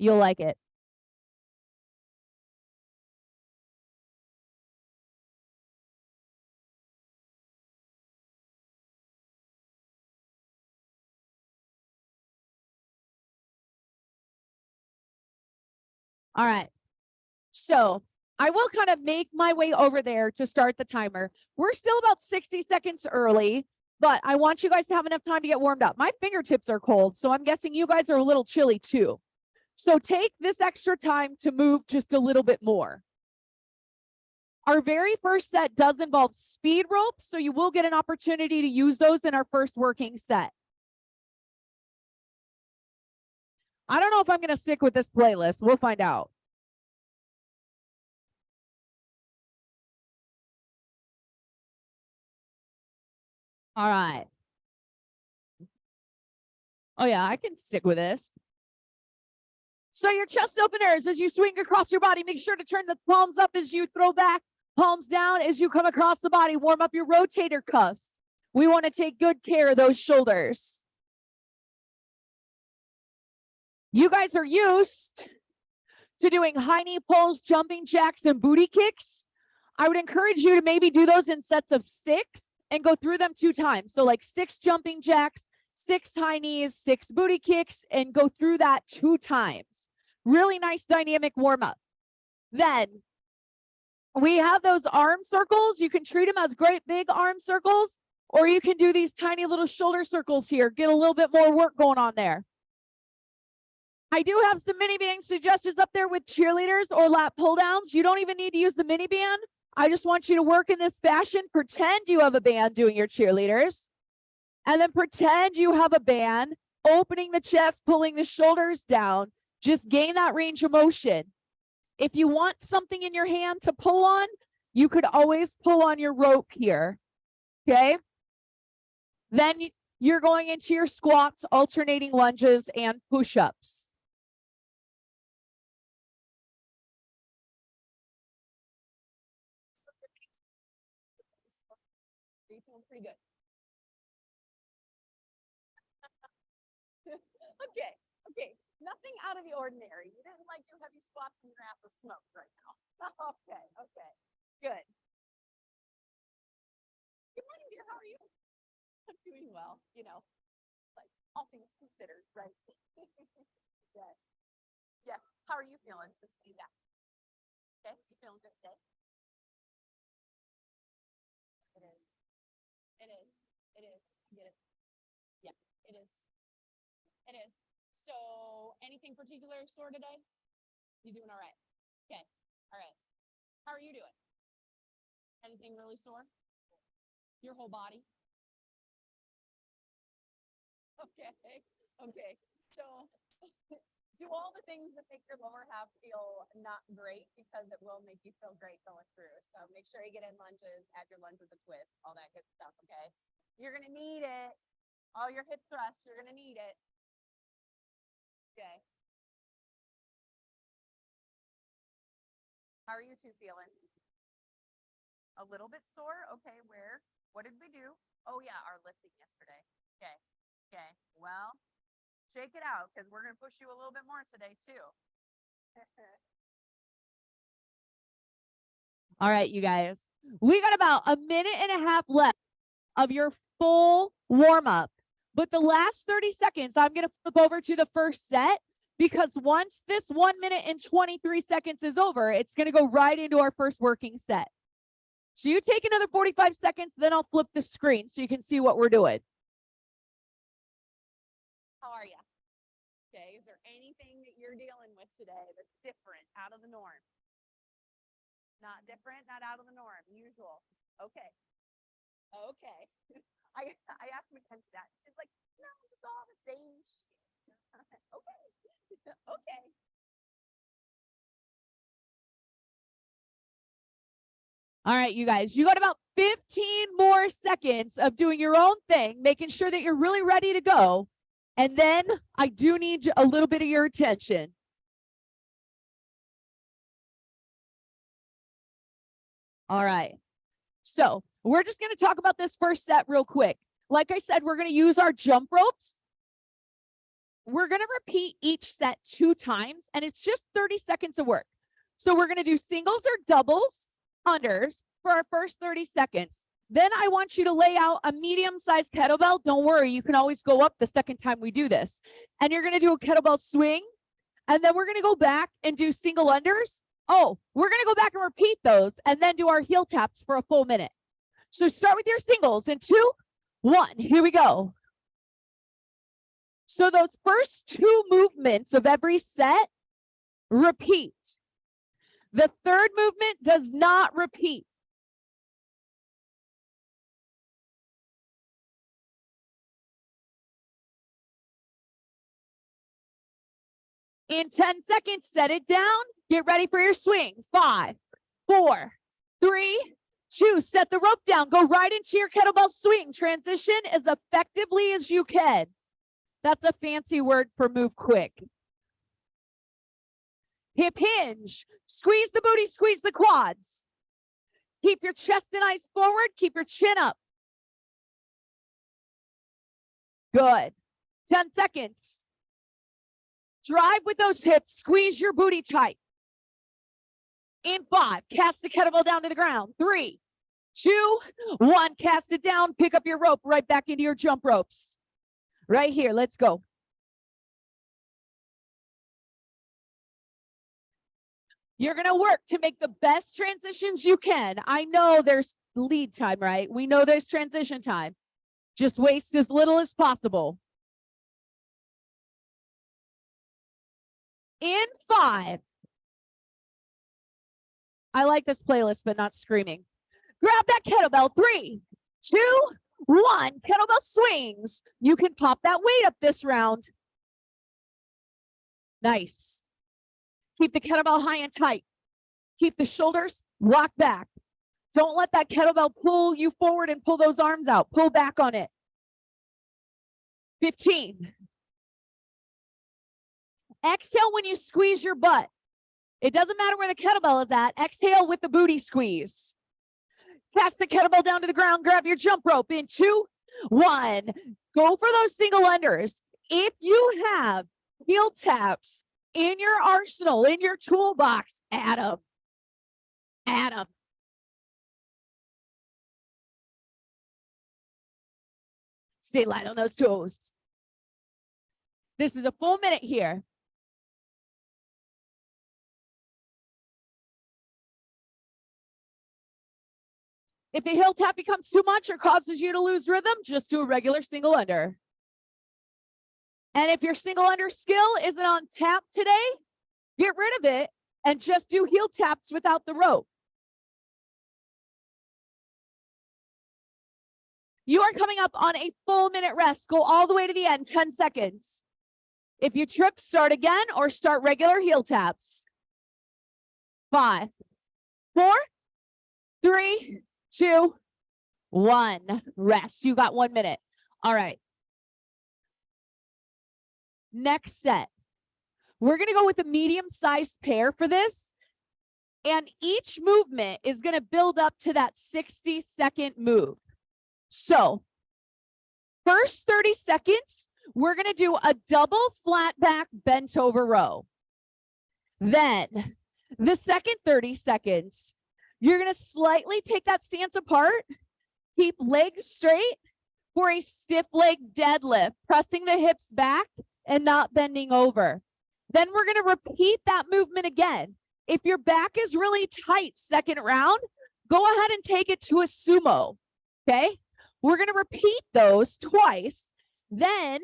You'll like it. All right. So I will kind of make my way over there to start the timer. We're still about 60 seconds early, but I want you guys to have enough time to get warmed up. My fingertips are cold, so I'm guessing you guys are a little chilly too. So take this extra time to move just a little bit more. Our very first set does involve speed ropes, so you will get an opportunity to use those in our first working set. I don't know if I'm going to stick with this playlist. We'll find out. All right. Oh, yeah, I can stick with this. So your chest openers, as you swing across your body, make sure to turn the palms up as you throw back, palms down as you come across the body. Warm up your rotator cuffs. We want to take good care of those shoulders. You guys are used to doing high knee pulls, jumping jacks, and booty kicks. I would encourage you to maybe do those in sets of 6 and go through them 2 times. So like 6 jumping jacks, 6 high knees, 6 booty kicks, and go through that 2 times. Really nice dynamic warm up. Then we have those arm circles. You can treat them as great big arm circles, or you can do these tiny little shoulder circles here. Get a little bit more work going on there. I do have some mini band suggestions up there with cheerleaders or lat pull downs. You don't even need to use the mini band. I just want you to work in this fashion. Pretend you have a band doing your cheerleaders. And then pretend you have a band opening the chest, pulling the shoulders down. Just gain that range of motion. If you want something in your hand to pull on, you could always pull on your rope here. Okay? Then you're going into your squats, alternating lunges, and push-ups. Are you feeling pretty good? Okay. Nothing out of the ordinary. You didn't like do heavy squats and you're gonna have to smoke right now. Okay. Good. Good morning, dear. How are you? I'm doing well, like all things considered, right? Yes. Yes. How are you feeling since being back? Okay. You feeling good today? It is. It is. It is. Get it. Yeah, it is. It is. So anything particular sore today? You doing all right? Okay. All right. How are you doing? Anything really sore? Your whole body? Okay. So do all the things that make your lower half feel not great, because it will make you feel great going through. So make sure you get in lunges, add your lunge with a twist, all that good stuff, okay? You're going to need it. All your hip thrusts, you're going to need it. Okay. How are you two feeling? A little bit sore? Okay, where? What did we do? Oh yeah, our lifting yesterday. Okay. Well, shake it out, because we're going to push you a little bit more today too. All right, you guys. We got about a minute and a half left of your full warm up. But the last 30 seconds, I'm going to flip over to the first set, because once this 1 minute and 23 seconds is over, it's going to go right into our first working set. So you take another 45 seconds, then I'll flip the screen so you can see what we're doing. How are you? Okay, is there anything that you're dealing with today that's different, out of the norm? Not different, not out of the norm, usual. Okay. I asked Mackenzie that. She's like, no, just all the same shit. Okay. All right, you guys, you got about 15 more seconds of doing your own thing, making sure that you're really ready to go. And then I do need a little bit of your attention. All right. So we're just going to talk about this first set real quick. Like I said, we're going to use our jump ropes. we're going to repeat each set 2 times, and it's just 30 seconds of work. So we're going to do singles or doubles, unders for our first 30 seconds. Then I want you to lay out a medium-sized kettlebell. Don't worry, you can always go up the second time we do this. And you're going to do a kettlebell swing, and then we're going to go back and do single unders. Oh, we're going to go back and repeat those and then do our heel taps for a full minute. So start with your singles in 2, 1. Here we go. So those first 2 movements of every set, repeat. The third movement does not repeat. In 10 seconds, set it down. Get ready for your swing. 5, 4, 3, 2. Set the rope down. Go right into your kettlebell swing. Transition as effectively as you can. That's a fancy word for move quick. Hip hinge. Squeeze the booty, squeeze the quads. Keep your chest and eyes forward. Keep your chin up. Good. 10 seconds. Drive with those hips. Squeeze your booty tight. In 5, cast the kettlebell down to the ground. 3, 2, 1. Cast it down. Pick up your rope right back into your jump ropes. Right here. Let's go. You're going to work to make the best transitions you can. I know there's lead time, right? We know there's transition time. Just waste as little as possible. In 5. I like this playlist, but not screaming. Grab that kettlebell. 3, 2, 1. Kettlebell swings. You can pop that weight up this round. Nice. Keep the kettlebell high and tight. Keep the shoulders locked back. Don't let that kettlebell pull you forward and pull those arms out. Pull back on it. 15. Exhale when you squeeze your butt. It doesn't matter where the kettlebell is at. Exhale with the booty squeeze. Cast the kettlebell down to the ground. Grab your jump rope in 2, 1. Go for those single unders. If you have heel taps in your arsenal, in your toolbox, add them. Add them. Stay light on those toes. This is a full minute here. If the heel tap becomes too much or causes you to lose rhythm, just do a regular single under. And if your single under skill isn't on tap today, get rid of it and just do heel taps without the rope. You are coming up on a full minute rest. Go all the way to the end, 10 seconds. If you trip, start again or start regular heel taps. 5, 4, 3, 2, 1. Rest. You got 1 minute. All right. Next set. We're going to go with a medium-sized pair for this. And each movement is going to build up to that 60-second move. So, first 30 seconds, we're going to do a double flat back bent over row. Then, the second 30 seconds, you're going to slightly take that stance apart, keep legs straight for a stiff leg deadlift, pressing the hips back and not bending over. Then we're going to repeat that movement again. If your back is really tight second round, go ahead and take it to a sumo, okay? We're going to repeat those twice. Then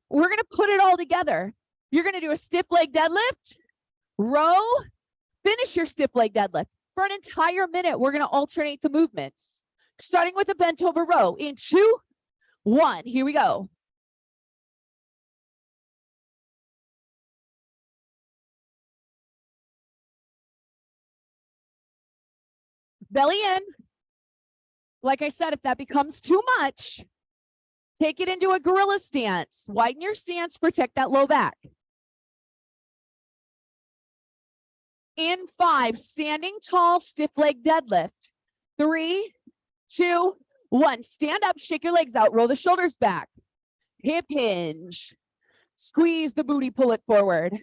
we're going to put it all together. You're going to do a stiff leg deadlift, row, finish your stiff leg deadlift. For an entire minute, we're going to alternate the movements. Starting with a bent over row in 2, 1. Here we go. Belly in. Like I said, if that becomes too much, take it into a gorilla stance. Widen your stance, protect that low back. In 5, standing tall, stiff leg deadlift. 3, 2, 1. Stand up, shake your legs out, roll the shoulders back. Hip hinge. Squeeze the booty, pull it forward.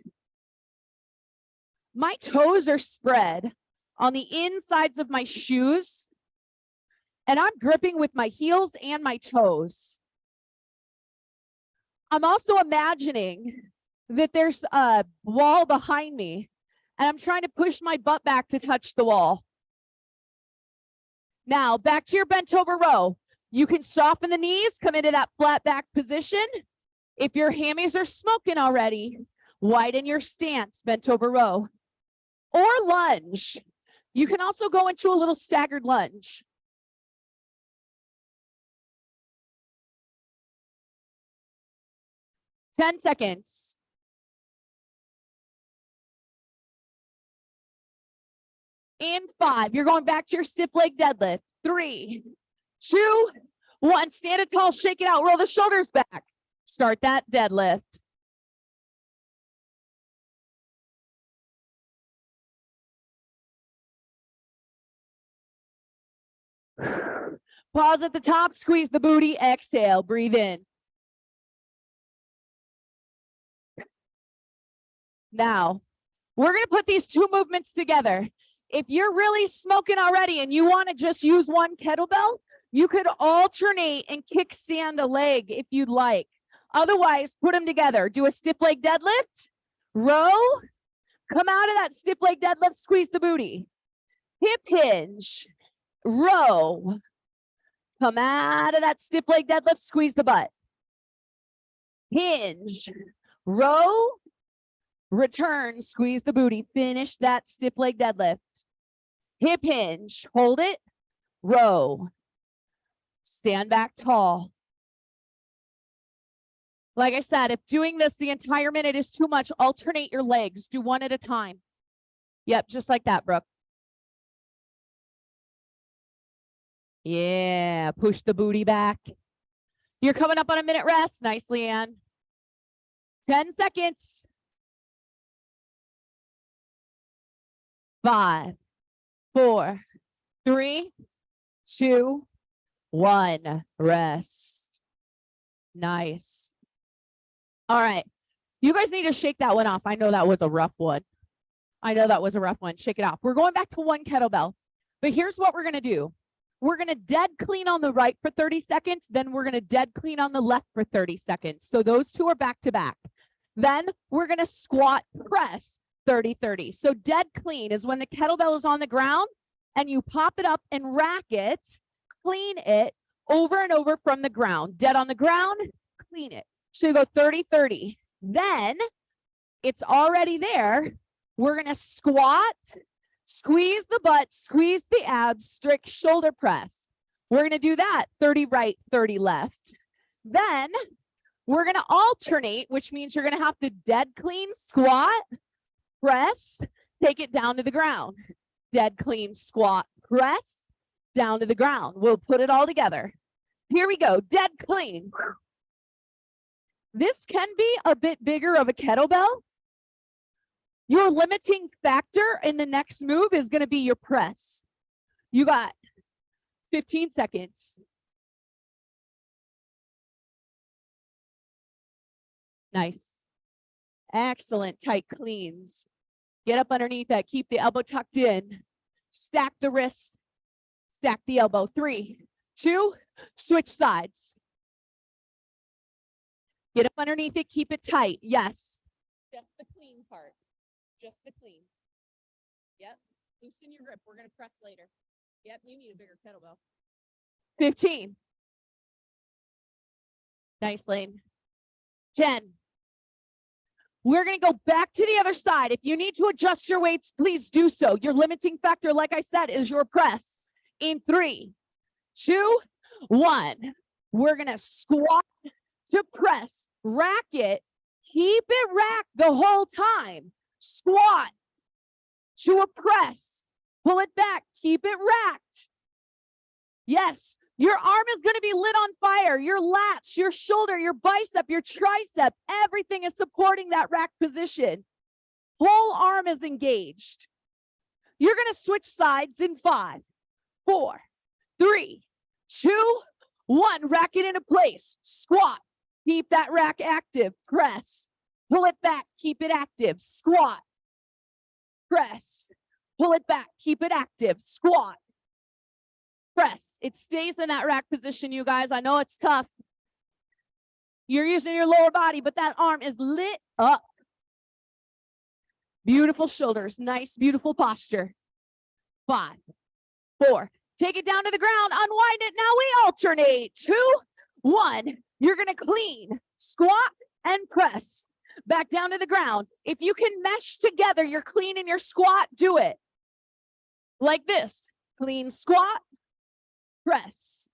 My toes are spread on the insides of my shoes, and I'm gripping with my heels and my toes. I'm also imagining that there's a wall behind me, and I'm trying to push my butt back to touch the wall. Now, back to your bent over row. You can soften the knees, come into that flat back position. If your hammies are smoking already, widen your stance, bent over row. Or lunge. You can also go into a little staggered lunge. Ten seconds. In 5, you're going back to your stiff leg deadlift. 3, 2, 1. Stand it tall, shake it out, roll the shoulders back. Start that deadlift. Pause at the top, squeeze the booty, exhale, breathe in. Now, we're going to put these two movements together. If you're really smoking already and you want to just use one kettlebell, you could alternate and kickstand a leg if you'd like. Otherwise, put them together. Do a stiff leg deadlift, row, come out of that stiff leg deadlift, squeeze the booty. Hip hinge, row, come out of that stiff leg deadlift, squeeze the butt. Hinge, row, return, squeeze the booty, finish that stiff leg deadlift. Hip hinge, hold it, row, stand back tall. Like I said, if doing this the entire minute is too much, alternate your legs, do one at a time. Yep, just like that, Brooke. Yeah, push the booty back. You're coming up on a minute rest. Nice, Leanne. 10 seconds. 5, 4, 3, 2, 1. Rest. Nice. All right. You guys need to shake that one off. I know that was a rough one. Shake it off. We're going back to one kettlebell. But here's what we're going to do. We're going to dead clean on the right for 30 seconds. Then we're going to dead clean on the left for 30 seconds. So those two are back to back. Then we're going to squat press 30-30. So dead clean is when the kettlebell is on the ground and you pop it up and rack it, clean it over and over from the ground. Dead on the ground, clean it. So you go 30-30. Then it's already there. We're going to squat, squeeze the butt, squeeze the abs, strict shoulder press. We're going to do that 30 right, 30 left. Then we're going to alternate, which means you're going to have to dead clean squat, press, take it down to the ground. Dead clean squat, press, down to the ground. We'll put it all together. Here we go. Dead clean. This can be a bit bigger of a kettlebell. Your limiting factor in the next move is going to be your press. You got 15 seconds. Nice. Excellent. Tight cleans. Get up underneath that. Keep the elbow tucked in. Stack the wrists. Stack the elbow. 3, 2, switch sides. Get up underneath it. Keep it tight. Yes. Just the clean part. Just the clean. Yep. Loosen your grip. We're going to press later. Yep. You need a bigger kettlebell. 15. Nice, Lane. 10. We're going to go back to the other side. If you need to adjust your weights, please do so. Your limiting factor, like I said, is your press. In 3, 2, 1. We're going to squat to press. Rack it. Keep it racked the whole time. Squat to a press. Pull it back. Keep it racked. Yes. Your arm is going to be lit on fire. Your lats, your shoulder, your bicep, your tricep, everything is supporting that rack position. Whole arm is engaged. You're going to switch sides in 5, 4, 3, 2, 1. Rack it into place. Squat, Keep that rack active. Press. Pull it back. Keep it active. Squat. Press. Pull it back. Keep it active. Squat. Press. It stays in that rack position, you guys. I know it's tough. You're using your lower body, but that arm is lit up. Beautiful shoulders. Nice, beautiful posture. 5, 4. Take it down to the ground. Unwind it. Now we alternate. 2, 1. You're going to clean, squat, and press. Back down to the ground. If you can mesh together your clean and your squat, do it. Like this. Clean, squat, press.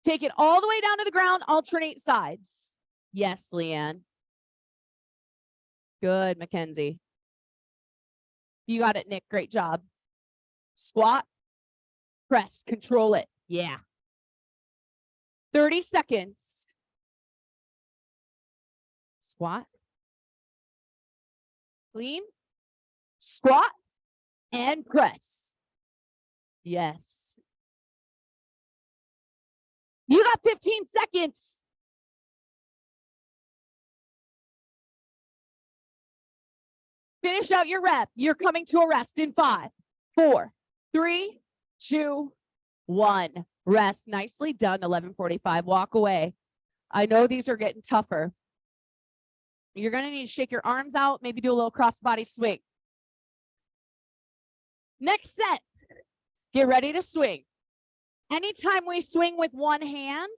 Take it all the way down to the ground. Alternate sides. Yes, Leanne. Good, Mackenzie. You got it, Nick. Great job. Squat, press, control it. Yeah. 30 seconds. Squat, clean, squat, and press. Yes. You got 15 seconds. Finish out your rep. You're coming to a rest in 5, 4, 3, 2, 1. Rest. Nicely done. 11:45. Walk away. I know these are getting tougher. You're going to need to shake your arms out, maybe do a little cross-body swing. Next set. Get ready to swing. Anytime we swing with one hand,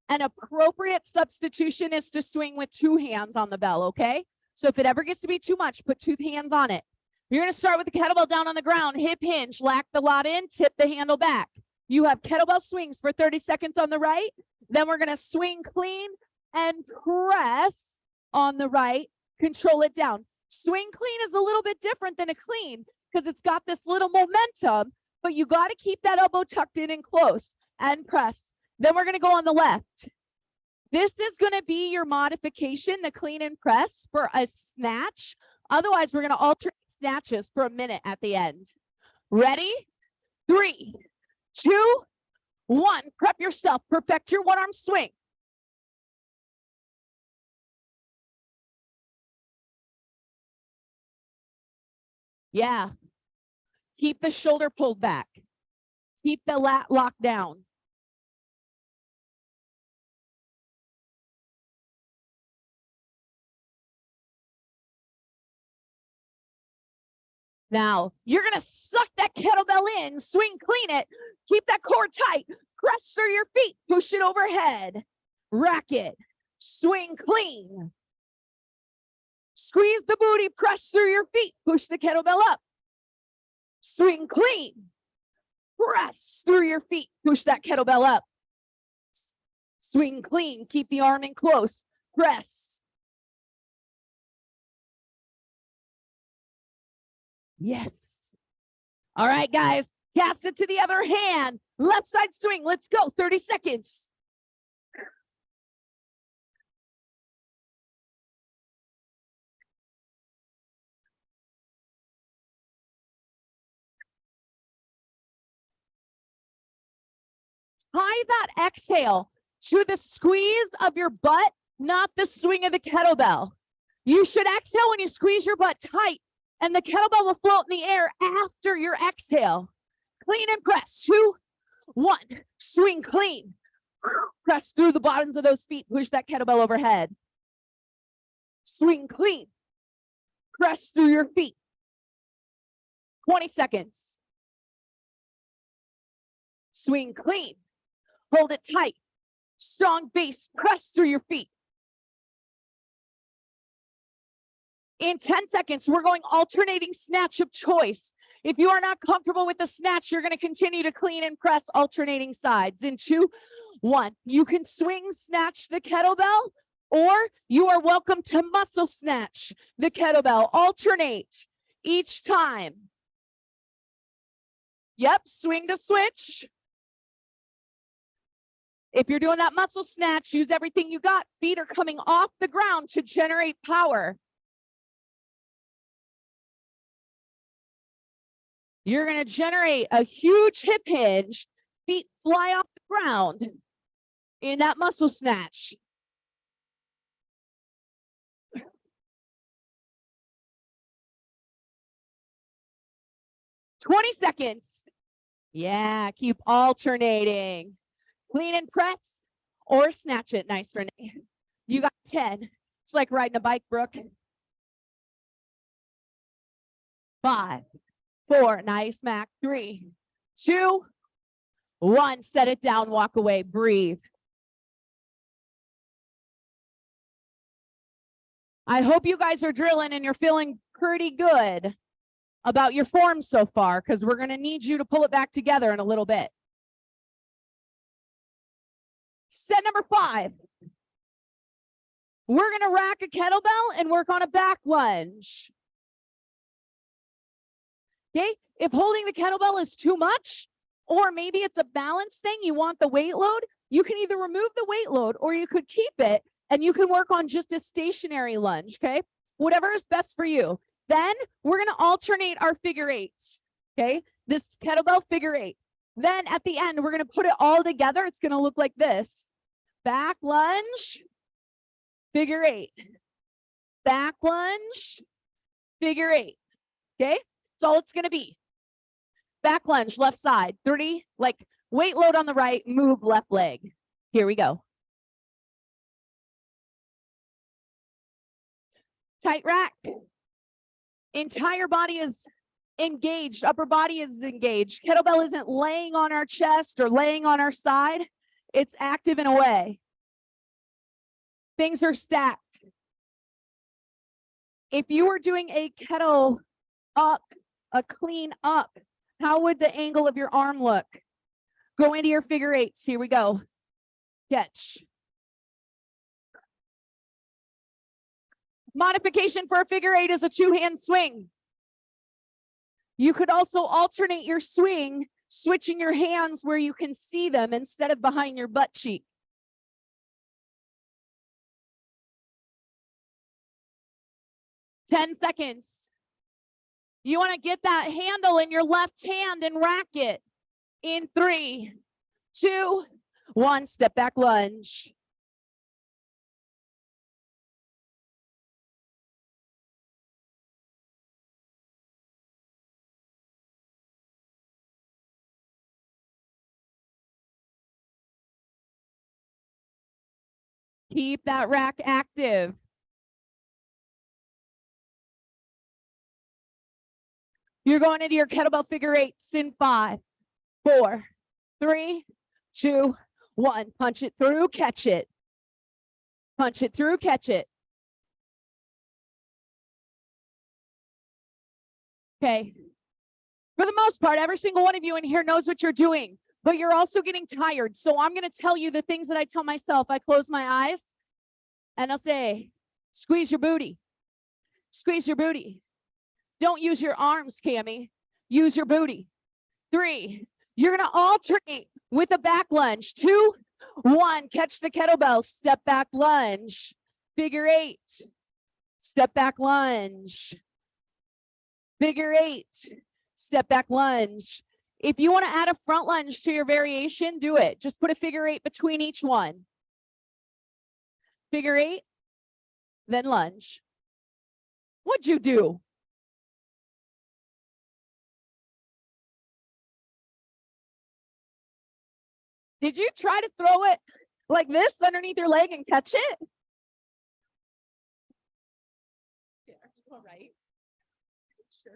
an appropriate substitution is to swing with 2 hands on the bell, okay? So if it ever gets to be too much, put 2 hands on it. You're going to start with the kettlebell down on the ground, hip hinge, lack the lot in, tip the handle back. You have kettlebell swings for 30 seconds on the right. Then we're going to swing clean and press on the right. Control it down. Swing clean is a little bit different than a clean because it's got this little momentum, but you got to keep that elbow tucked in and close and press. Then we're going to go on the left. This is going to be your modification, the clean and press for a snatch. Otherwise, we're going to alternate snatches for a minute at the end. Ready? 3, 2, 1. Prep yourself. Perfect your one-arm swing. Yeah. Keep the shoulder pulled back. Keep the lat locked down. Now, you're going to suck that kettlebell in, swing clean it, keep that core tight, press through your feet, push it overhead, rack it, swing clean. Squeeze the booty, press through your feet, push the kettlebell up. Swing clean, press through your feet, push that kettlebell up. Swing clean, keep the arm in close, press. Yes. All right, guys, cast it to the other hand. Left side swing. Let's go. 30 seconds. Tie that exhale to the squeeze of your butt, not the swing of the kettlebell. You should exhale when you squeeze your butt tight, and the kettlebell will float in the air after your exhale. Clean and press. 2, 1. Swing clean. Press through the bottoms of those feet. Push that kettlebell overhead. Swing clean. Press through your feet. 20 seconds. Swing clean. Hold it tight. Strong base. Press through your feet. In 10 seconds, we're going alternating snatch of choice. If you are not comfortable with the snatch, you're going to continue to clean and press alternating sides. In 2, 1. You can swing snatch the kettlebell, or you are welcome to muscle snatch the kettlebell. Alternate each time. Yep, swing to switch. If you're doing that muscle snatch, use everything you got. Feet are coming off the ground to generate power. You're going to generate a huge hip hinge. Feet fly off the ground. in that muscle snatch. "20 seconds. Yeah, keep alternating. Clean and press or snatch it. Nice, Renee. You got 10. It's like riding a bike, Brooke. 5, 4, nice, Mac. 3, 2, 1. Set it down, walk away, breathe. I hope you guys are drilling and you're feeling pretty good about your form so far, because we're going to need you to pull it back together in a little bit. Set number 5. We're going to rack a kettlebell and work on a back lunge. Okay, if holding the kettlebell is too much, or maybe it's a balance thing, you want the weight load, you can either remove the weight load or you could keep it and you can work on just a stationary lunge, okay? Whatever is best for you. Then we're going to alternate our figure eights, okay? This kettlebell figure 8. Then at the end, we're going to put it all together. It's going to look like this. Back lunge, figure 8. Back lunge, figure 8, okay? That's all it's going to be. Back lunge, left side, 30, like weight load on the right, move left leg. Here we go. Tight rack. Entire body is engaged, upper body is engaged. Kettlebell isn't laying on our chest or laying on our side. It's active in a way. Things are stacked. If you were doing a kettle up, a clean up, how would the angle of your arm look? Go into your figure 8s. Here we go. Catch. Modification for a figure 8 is a 2-hand swing. You could also alternate your swing, switching your hands where you can see them instead of behind your butt cheek. Ten seconds. You want to get that handle in your left hand and rack it. In 3, 2, 1, step back lunge. Keep that rack active. You're going into your kettlebell figure 8s in 5, 4, 3, 2, 1. Punch it through, catch it. Punch it through, catch it. Okay. For the most part, every single one of you in here knows what you're doing, but you're also getting tired. So I'm going to tell you the things that I tell myself. I close my eyes and I'll say, squeeze your booty. Squeeze your booty. Don't use your arms, Cammie. Use your booty. 3, you're going to alternate with a back lunge. 2, 1, catch the kettlebell, step back lunge. Figure 8, step back lunge. Figure 8, step back lunge. If you want to add a front lunge to your variation, do it. Just put a figure 8 between each one. Figure 8, then lunge. What'd you do? Did you try to throw it like this underneath your leg and catch it? Yeah, all right. Sure.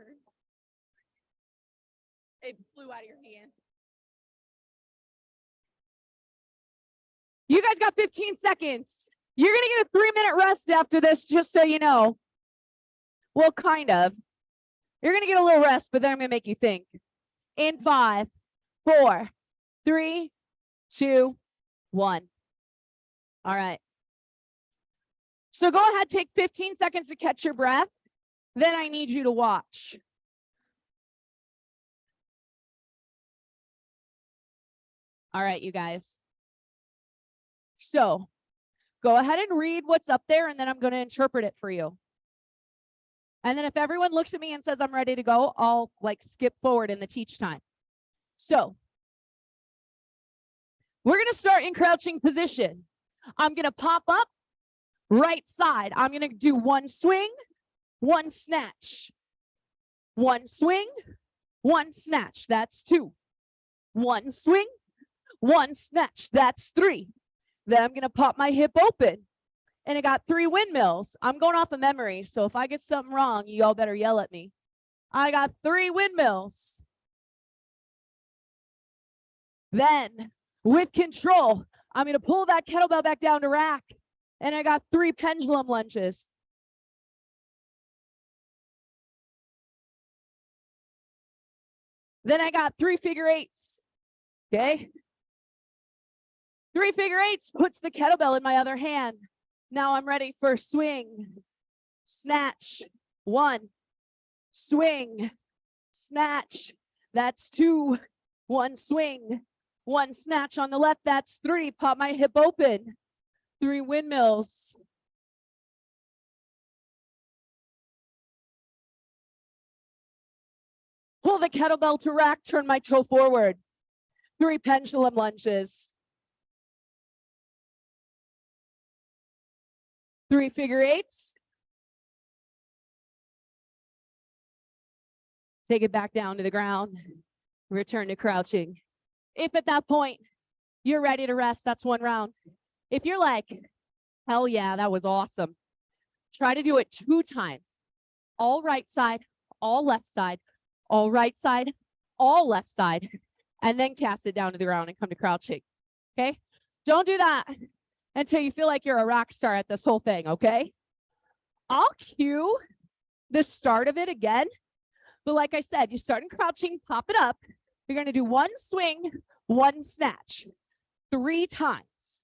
It flew out of your hand. You guys got 15 seconds. You're going to get a 3-minute rest after this, just so you know. Well, kind of. You're going to get a little rest, but then I'm going to make you think. In 5, 4, 3, 2, 1. All right. So go ahead, take 15 seconds to catch your breath. Then I need you to watch. All right, you guys. So go ahead and read what's up there, and then I'm going to interpret it for you. And then if everyone looks at me and says I'm ready to go, I'll like skip forward in the teach time. So We're going to start in crouching position. I'm going to pop up right side. I'm going to do one swing, one snatch. One swing, one snatch. That's 2. One swing, one snatch. That's 3. Then I'm going to pop my hip open. And I got 3 windmills. I'm going off of memory, so if I get something wrong, you all better yell at me. I got 3 windmills. Then, with control, I'm going to pull that kettlebell back down to rack. And I got 3 pendulum lunges. Then I got 3 figure 8s. Okay? 3 figure 8s puts the kettlebell in my other hand. Now I'm ready for swing, snatch, 1, swing, snatch, that's 2, 1 swing, 1 snatch on the left, that's 3, pop my hip open, 3 windmills. Pull the kettlebell to rack, turn my toe forward, 3 pendulum lunges. 3 figure 8s. Take it back down to the ground. Return to crouching. If at that point you're ready to rest, that's 1 round. If you're like, hell yeah, that was awesome, try to do it 2 times. All right side, all left side, all right side, all left side, and then cast it down to the ground and come to crouching. Okay? Don't do that until you feel like you're a rock star at this whole thing, okay? I'll cue the start of it again. But like I said, you start in crouching, pop it up. You're going to do 1 swing, 1 snatch, 3 times,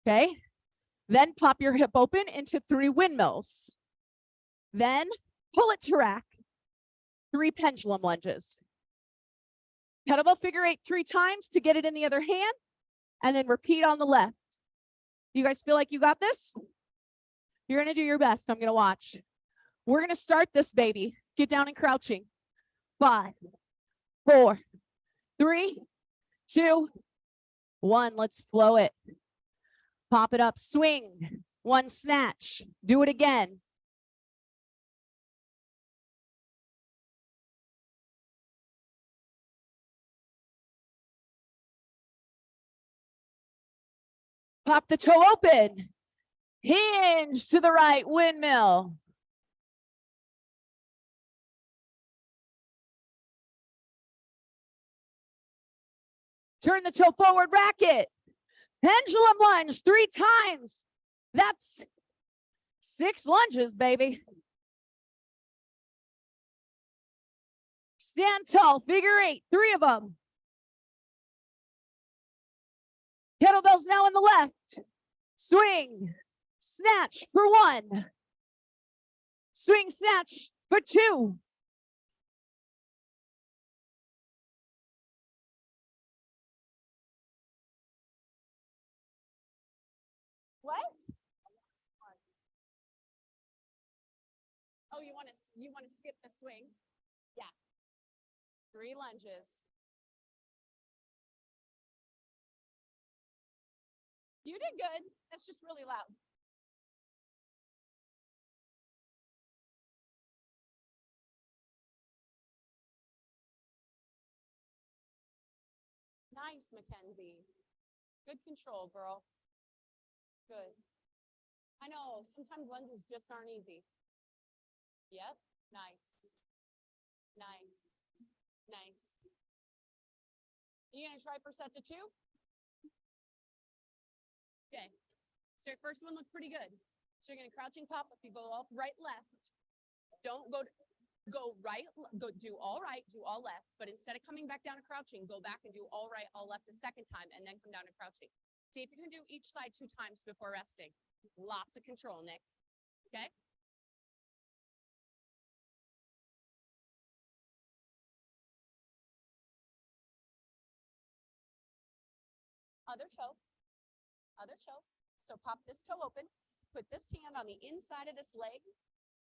okay? Then pop your hip open into 3 windmills. Then pull it to rack, 3 pendulum lunges. Kettlebell figure 8 3 times to get it in the other hand, and then repeat on the left. You guys feel like you got this? You're going to do your best. I'm going to watch. We're going to start this baby. Get down and crouching. 5, 4, 3, 2, 1. Let's flow it. Pop it up. Swing. 1 snatch. Do it again. Pop the toe open. Hinge to the right, windmill. Turn the toe forward, rack it. Pendulum lunge 3 times. That's 6 lunges, baby. Stand tall, figure 8, 3 of them. Kettlebells now in the left. Swing, snatch for 1. Swing, snatch for 2. What? Oh, you want to skip the swing? Yeah. 3 lunges. You did good. That's just really loud. Nice, Mackenzie. Good control, girl. Good. I know, sometimes lunges just aren't easy. Yep, nice. Nice. Nice. You gonna try for sets of 2? Okay. So your first one looked pretty good. So you're gonna crouching pop up. You go up, right, left. Don't go right, do all right, do all left. But instead of coming back down to crouching, go back and do all right, all left a second time, and then come down to crouching. See if you can do each side 2 times before resting. Lots of control, Nick. Okay? Other toe. Other toe. So pop this toe open, put this hand on the inside of this leg,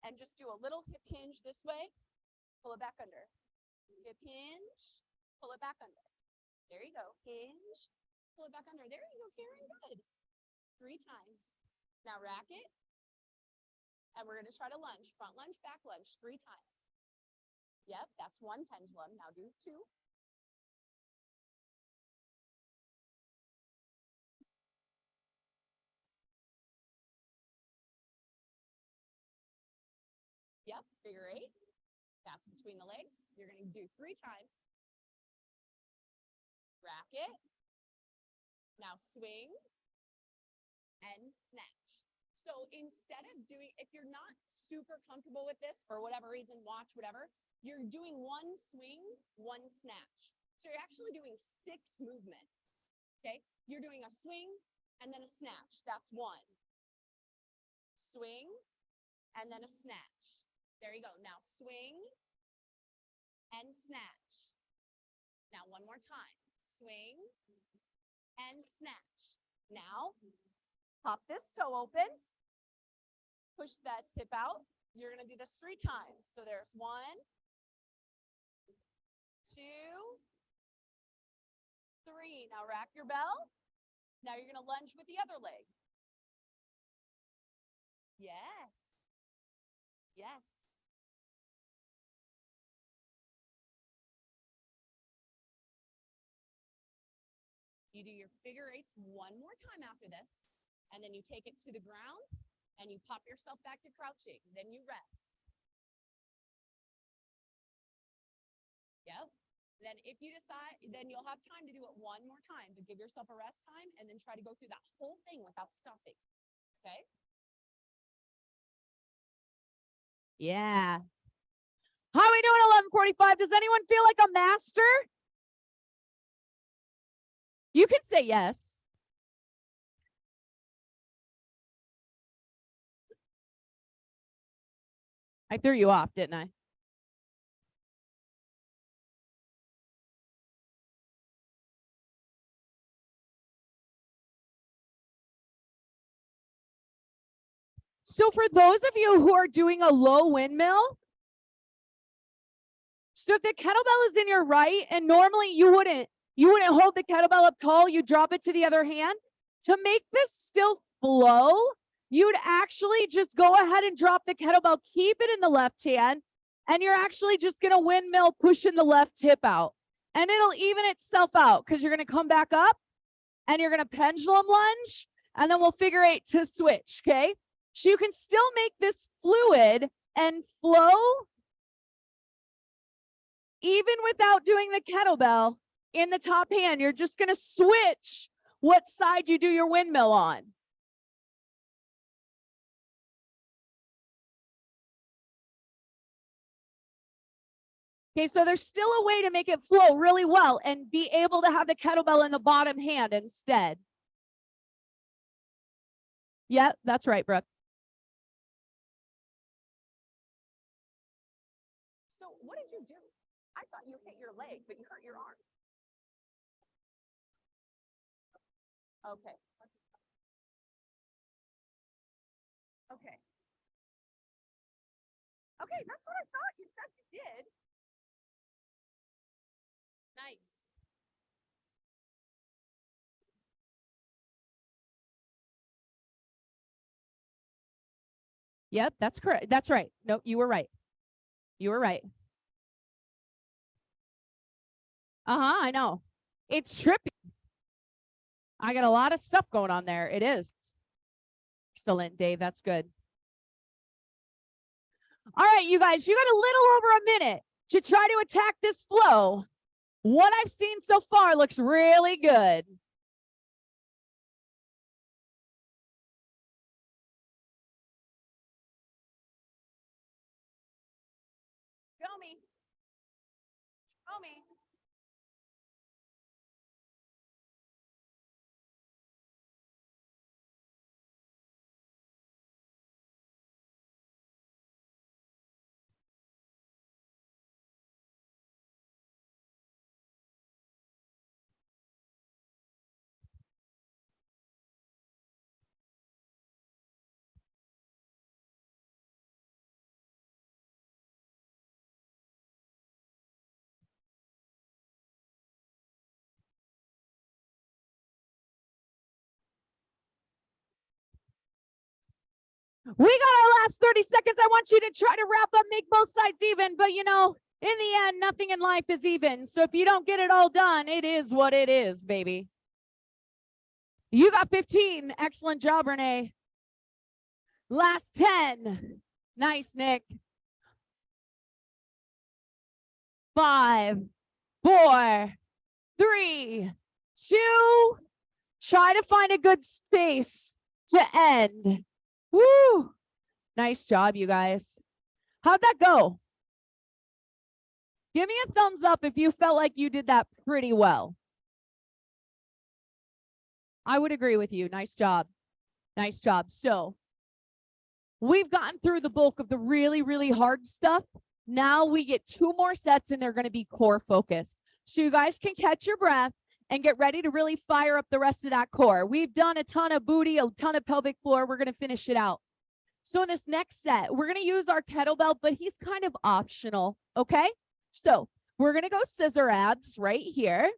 and just do a little hip hinge this way. Pull it back under. Hip hinge, pull it back under. There you go. Hinge, pull it back under. There you go, Karen, good. 3 times. Now rack it. And we're gonna try to lunge, front lunge, back lunge, 3 times. Yep, that's 1 pendulum. Now do 2. Yep, figure 8. Pass between the legs. You're gonna do 3 times. Rack it. Now swing and snatch. So instead of doing, if you're not super comfortable with this for whatever reason, watch whatever, you're doing 1 swing, 1 snatch. So you're actually doing 6 movements. Okay, you're doing a swing and then a snatch. That's 1. Swing and then a snatch. There you go. Now swing and snatch. Now 1 more time. Swing and snatch. Now, pop this toe open. Push that hip out. You're going to do this 3 times. So there's 1, 2, 3. Now rack your bell. Now you're going to lunge with the other leg. Yes. Yes. You do your figure 8s 1 more time after this, and then you take it to the ground, and you pop yourself back to crouching. Then you rest. Yep. Then if you decide, then you'll have time to do it 1 more time, but give yourself a rest time, and then try to go through that whole thing without stopping. Okay? Yeah. How are we doing 11:45? Does anyone feel like a master? You can say yes. I threw you off, didn't I? So for those of you who are doing a low windmill, so if the kettlebell is in your right, and normally you wouldn't hold the kettlebell up tall, you drop it to the other hand. To make this still flow, you'd actually just go ahead and drop the kettlebell, keep it in the left hand, and you're actually just gonna windmill pushing the left hip out. And it'll even itself out because you're gonna come back up and you're gonna pendulum lunge, and then we'll figure 8 to switch, okay? So you can still make this fluid and flow even without doing the kettlebell in the top hand. You're just going to switch what side you do your windmill on. Okay, so there's still a way to make it flow really well and be able to have the kettlebell in the bottom hand instead. Yeah, that's right, Brooke. So what did you do? I thought you hit your leg, but you hurt your arm. Okay. Okay. Okay, that's what I thought. You said you did. Nice. Yep, that's correct. That's right. No, you were right. You were right. I know. It's trippy. I got a lot of stuff going on there. It is. Excellent, Dave. That's good. All right, you guys, you got a little over a minute to try to attack this flow. What I've seen so far looks really good. Show me. Show me. We got our last 30 seconds. I want you to try to wrap up, make both sides even. But you know, in the end, nothing in life is even. So if you don't get it all done, it is what it is, baby. You got 15. Excellent job, Renee. Last 10. Nice, Nick. 5, 4, 3, 2. Try to find a good space to end. Woo! Nice job, you guys. How'd that go? Give me a thumbs up if you felt like you did that pretty well. I would agree with you. Nice job. Nice job. So we've gotten through the bulk of the really, really hard stuff. Now we get 2 more sets and they're going to be core focused. So you guys can catch your breath and get ready to really fire up the rest of that core. We've done a ton of booty, a ton of pelvic floor. We're going to finish it out. So in this next set, we're going to use our kettlebell, but he's kind of optional. Okay. So we're going to go scissor abs right here.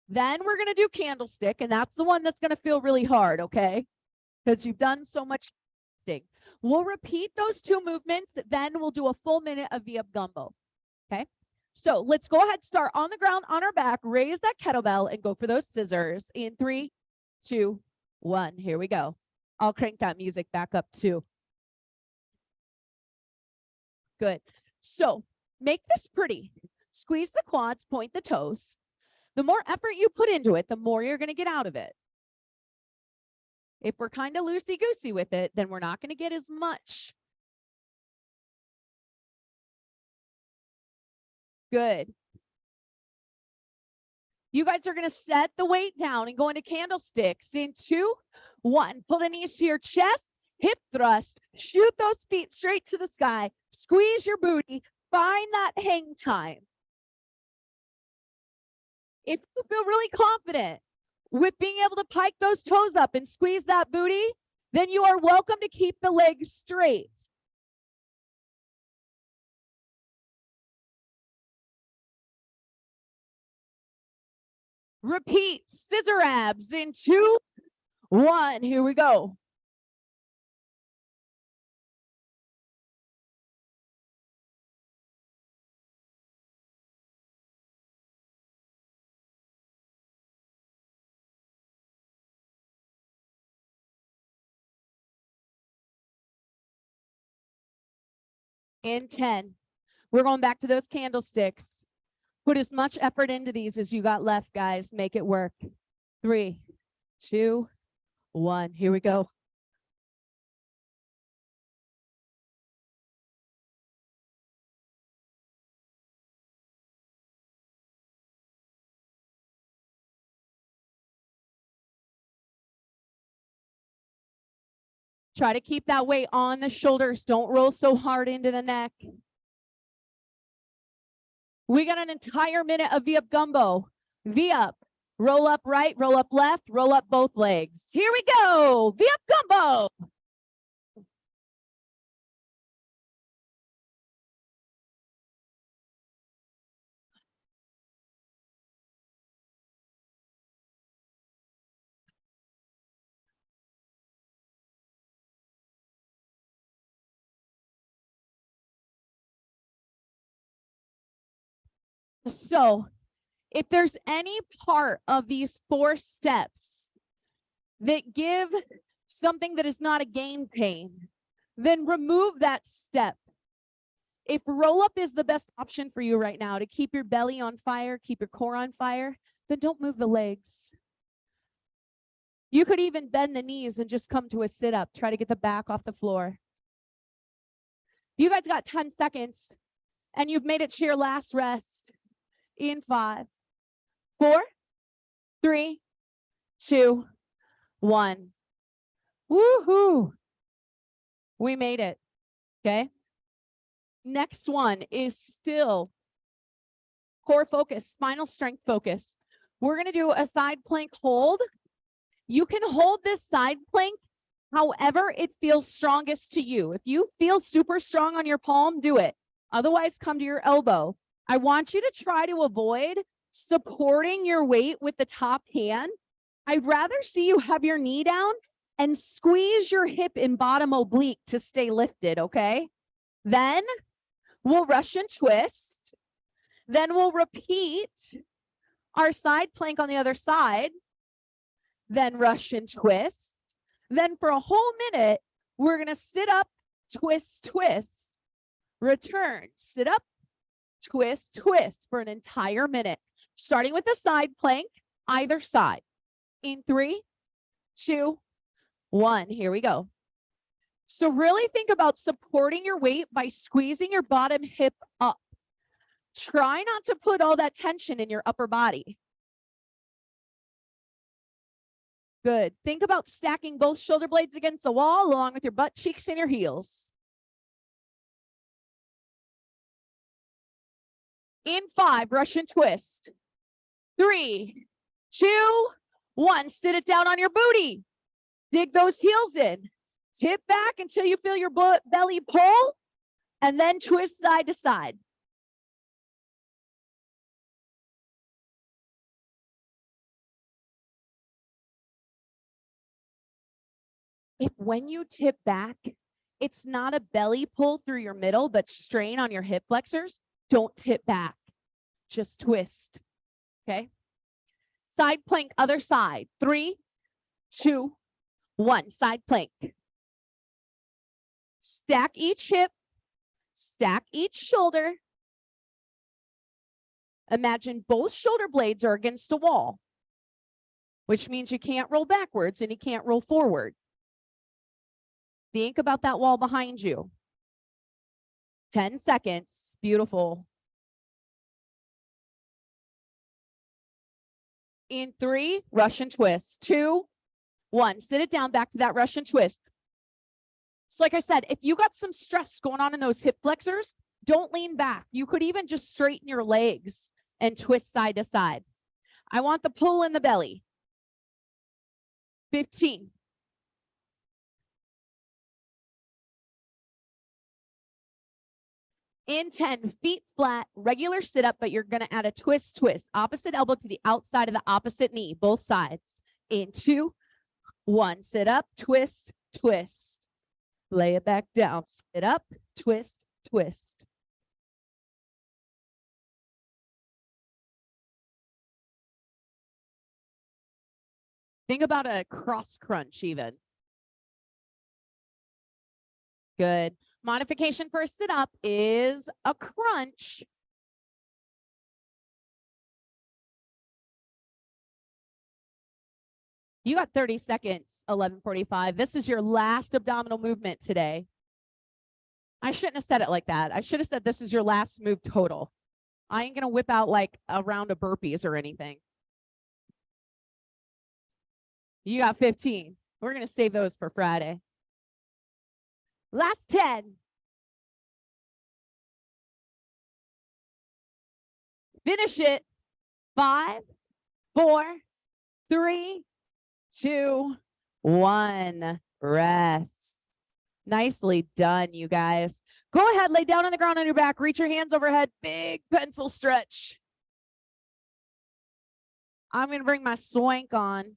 Then we're going to do candlestick, and that's the one that's going to feel really hard. Okay. Because you've done so much. We'll repeat those 2 movements. Then we'll do a full minute of V-up gumbo. Okay. So let's go ahead, start on the ground, on our back, raise that kettlebell and go for those scissors in 3, 2, 1. Here we go. I'll crank that music back up too. Good. So make this pretty. Squeeze the quads, point the toes. The more effort you put into it, the more you're going to get out of it. If we're kind of loosey-goosey with it, then we're not going to get as much. Good. You guys are going to set the weight down and go into candlesticks in 2, 1. Pull the knees to your chest, hip thrust, shoot those feet straight to the sky, squeeze your booty, find that hang time. If you feel really confident with being able to pike those toes up and squeeze that booty, then you are welcome to keep the legs straight. Repeat scissor abs in 2, 1. Here we go. In 10. We're going back to those candlesticks. Put as much effort into these as you got left, guys. Make it work. 3, 2, 1. Here we go. Try to keep that weight on the shoulders. Don't roll so hard into the neck. We got an entire minute of V-up gumbo. V-up, roll up right, roll up left, roll up both legs. Here we go. V-up gumbo. So if there's any part of these 4 steps that give something that is not a gain pain, then remove that step. If roll up is the best option for you right now to keep your belly on fire, keep your core on fire, then don't move the legs. You could even bend the knees and just come to a sit up. Try to get the back off the floor. You guys got 10 seconds and you've made it to your last rest. In 5, 4, 3, 2, 1. Woohoo! We made it. Okay. Next one is still core focus, spinal strength focus. We're going to do a side plank hold. You can hold this side plank however it feels strongest to you. If you feel super strong on your palm, do it. Otherwise, come to your elbow. I want you to try to avoid supporting your weight with the top hand. I'd rather see you have your knee down and squeeze your hip and bottom oblique to stay lifted, okay? Then we'll rush and twist. Then we'll repeat our side plank on the other side. Then rush and twist. Then for a whole minute, we're going to sit up, twist, twist, return, sit up, twist, twist for an entire minute, starting with the side plank, either side. In 3, 2, 1, here we go. So really think about supporting your weight by squeezing your bottom hip up. Try not to put all that tension in your upper body. Good. Think about stacking both shoulder blades against the wall along with your butt cheeks and your heels. In 5, rush and twist. 3, 2, 1. Sit it down on your booty. Dig those heels in. Tip back until you feel your belly pull, and then twist side to side. If when you tip back, it's not a belly pull through your middle, but strain on your hip flexors, don't tip back. Just twist. Okay? Side plank, other side. 3, 2, 1. Side plank. Stack each hip. Stack each shoulder. Imagine both shoulder blades are against a wall, which means you can't roll backwards and you can't roll forward. Think about that wall behind you. 10 seconds. Beautiful. In 3, rush and twist. 2, 1. Sit it down, back to that rush and twist. So like I said, if you got some stress going on in those hip flexors, don't lean back. You could even just straighten your legs and twist side to side. I want the pull in the belly. 15. In 10, feet flat, regular sit up, but you're going to add a twist, twist. Opposite elbow to the outside of the opposite knee, both sides. In 2, 1, sit up, twist, twist. Lay it back down, sit up, twist, twist. Think about a cross crunch even. Good. Modification for a sit up is a crunch. You got 30 seconds, 11:45. This is your last abdominal movement today. I shouldn't have said it like that. I should have said this is your last move total. I ain't going to whip out like a round of burpees or anything. You got 15. We're going to save those for Friday. Last 10. Finish it. 5, 4, 3, 2, 1. Rest. Nicely done, you guys. Go ahead, lay down on the ground on your back. Reach your hands overhead. Big pencil stretch. I'm going to bring my swank on.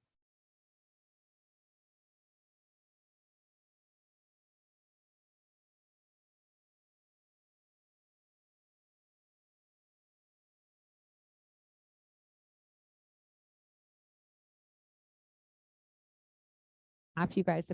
After you guys